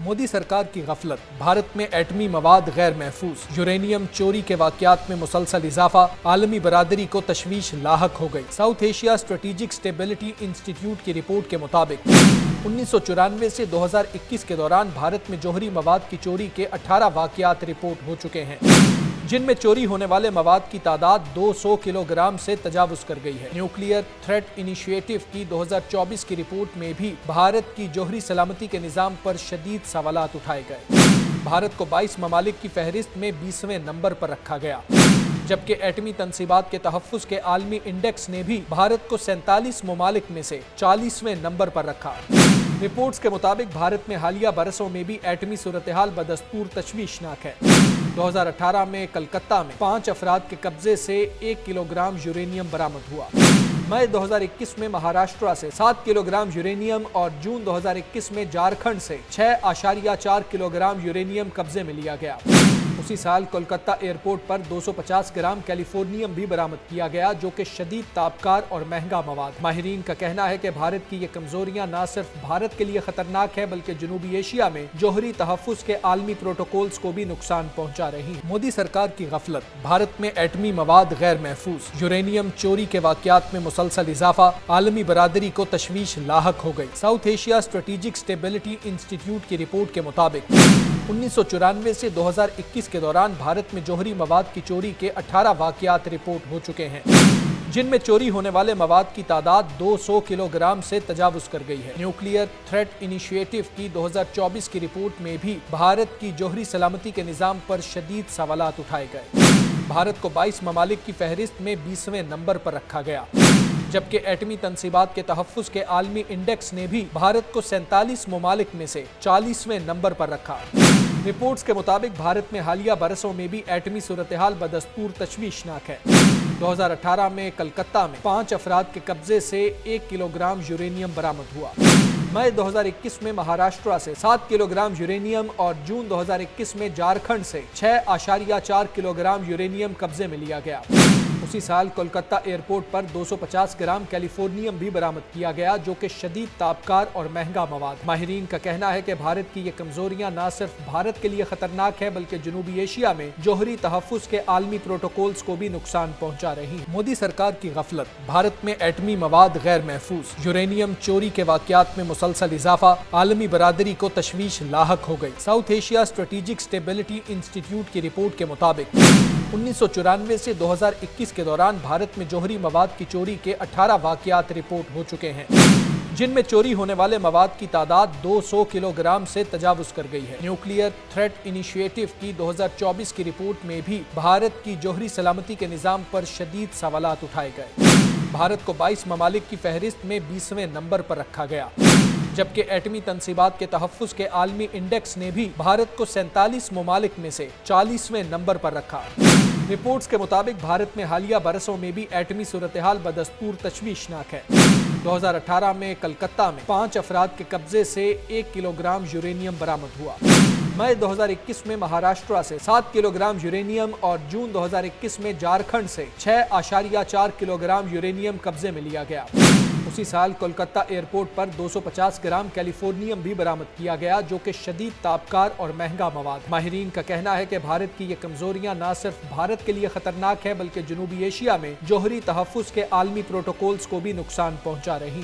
मोदी सरकार की गफलत, भारत में एटमी मवाद गैर महफूज, यूरेनियम चोरी के वाकयात में मुसलसल इजाफा, आलमी बरादरी को तशवीश लाहक हो गई। South Asia strategic stability institute की रिपोर्ट के मुताबिक 1994 से 2021 के दौरान भारत में जौहरी मवाद की चोरी के 18 वाकयात रिपोर्ट हो चुके हैं, जिनमें चोरी होने वाले मवाद की तादाद 200 किलोग्राम से तजावुज कर गई है। न्यूक्लियर थ्रेट इनिशिएटिव की 2024 की रिपोर्ट में भी भारत की जौहरी सलामती के निज़ाम पर शदीद सवालात उठाए गए। भारत को 22 ममालिक की फहरिस्त में 20वें नंबर पर रखा गया, जबकि एटमी तनसीबात के तहफ़्फ़ुज़ के आलमी इंडेक्स ने भी भारत को 47 ममालिक में से 40वें नंबर पर रखा। रिपोर्ट्स के मुताबिक भारत में हालिया बरसों में भी एटमी सूरत-ए-हाल बदस्तूर तशवीशनाक है। 2018 में कलकत्ता में 5 अफराद के कब्जे से 1 किलोग्राम यूरेनियम बरामद हुआ। मई 2021 में महाराष्ट्र से 7 किलोग्राम यूरेनियम और जून 2021 में झारखंड से 6.4 किलोग्राम यूरेनियम कब्जे में लिया गया। उसी साल कोलकाता एयरपोर्ट पर 250 ग्राम कैलिफोर्नियम भी बरामद किया गया, जो कि शदीद ताबकार और महंगा मवाद। माहिरीन का कहना है कि भारत की ये कमजोरियां न सिर्फ भारत के लिए खतरनाक है, बल्कि जनूबी एशिया में जौहरी तहफ़्फ़ुज़ के आलमी प्रोटोकॉल्स को भी नुकसान पहुंचा रही है। मोदी सरकार की गफलत, भारत में एटमी मवाद गैर महफूज, यूरेनियम चोरी के वाकयात में मुसलसल इजाफा, आलमी बरादरी को तशवीश लाहक हो गई। South Asia strategic stability institute की रिपोर्ट के मुताबिक 1994 से 2021 के दौरान भारत में जौहरी मवाद की चोरी के 18 वाकयात रिपोर्ट हो चुके हैं, जिनमें चोरी होने वाले मवाद की तादाद 200 किलोग्राम से तजावुज कर गई है। न्यूक्लियर थ्रेट इनिशिएटिव की 2024 की रिपोर्ट में भी भारत की जौहरी सलामती के निज़ाम पर शदीद सवालात उठाए गए। भारत को 22 ममालिक की फहरिस्त में 20वें नंबर पर रखा गया, जबकि एटमी तनसीबात के तहफ़्फ़ुज़ के आलमी इंडेक्स ने भी भारत को 47 ममालिक में से 40वें नंबर पर रखा। रिपोर्ट्स के मुताबिक भारत में हालिया बरसों में भी एटमी सूरत-ए-हाल बदस्तूर तशवीशनाक है। 2018 में कलकत्ता में 5 अफराद के कब्जे से 1 किलोग्राम यूरेनियम बरामद हुआ। मई 2021 में महाराष्ट्र से 7 किलोग्राम यूरेनियम और जून 2021 में झारखंड से 6.4 किलोग्राम यूरेनियम कब्जे में लिया गया। उसी साल कोलकाता एयरपोर्ट पर 250 ग्राम कैलिफोर्नियम भी बरामद किया गया, जो कि शदीद ताबकार और महंगा मवाद। माहिरीन का कहना है कि भारत की ये कमजोरियां न सिर्फ भारत के लिए खतरनाक है, बल्कि जनूबी एशिया में जौहरी तहफ़्फ़ुज़ के आलमी प्रोटोकॉल्स को भी नुकसान पहुंचा रही है। मोदी सरकार की गफलत, भारत में एटमी मवाद गैर महफूज, यूरेनियम चोरी के वाकयात में मुसलसल इजाफा, आलमी बरादरी को तशवीश लाहक हो गई। South Asia strategic stability institute की रिपोर्ट के मुताबिक 1994 से 2021 के दौरान भारत में जौहरी मवाद की चोरी के 18 वाकयात रिपोर्ट हो चुके हैं, जिनमें चोरी होने वाले मवाद की तादाद 200 किलोग्राम से तजावुज कर गई है। न्यूक्लियर थ्रेट इनिशिएटिव की 2024 की रिपोर्ट में भी भारत की जौहरी सलामती के निज़ाम पर शदीद सवालात उठाए गए। भारत को 22 ममालिक की फहरिस्त में 20वें नंबर पर रखा गया, जबकि एटमी तनसीबात के तहफ़्फ़ुज़ के आलमी इंडेक्स ने भी भारत को 47 ममालिक में से 40वें नंबर पर रखा। रिपोर्ट्स के मुताबिक भारत में हालिया बरसों में भी एटमी सूरत-ए-हाल बदस्तूर तशवीशनाक है। 2018 में कलकत्ता में 5 अफराद के कब्जे से 1 किलोग्राम यूरेनियम बरामद हुआ। मई 2021 में महाराष्ट्र से 7 किलोग्राम यूरेनियम और जून 2021 में झारखंड से 6.4 किलोग्राम यूरेनियम कब्जे में लिया गया। उसी साल कोलकाता एयरपोर्ट पर 250 ग्राम कैलिफोर्नियम भी बरामद किया गया, जो कि शदीद ताबकार और महंगा मवाद। माहिरीन का कहना है कि भारत की ये कमजोरियां न सिर्फ भारत के लिए खतरनाक है, बल्कि जनूबी एशिया में जौहरी तहफ़्फ़ुज़ के आलमी प्रोटोकॉल्स को भी नुकसान पहुंचा रही है।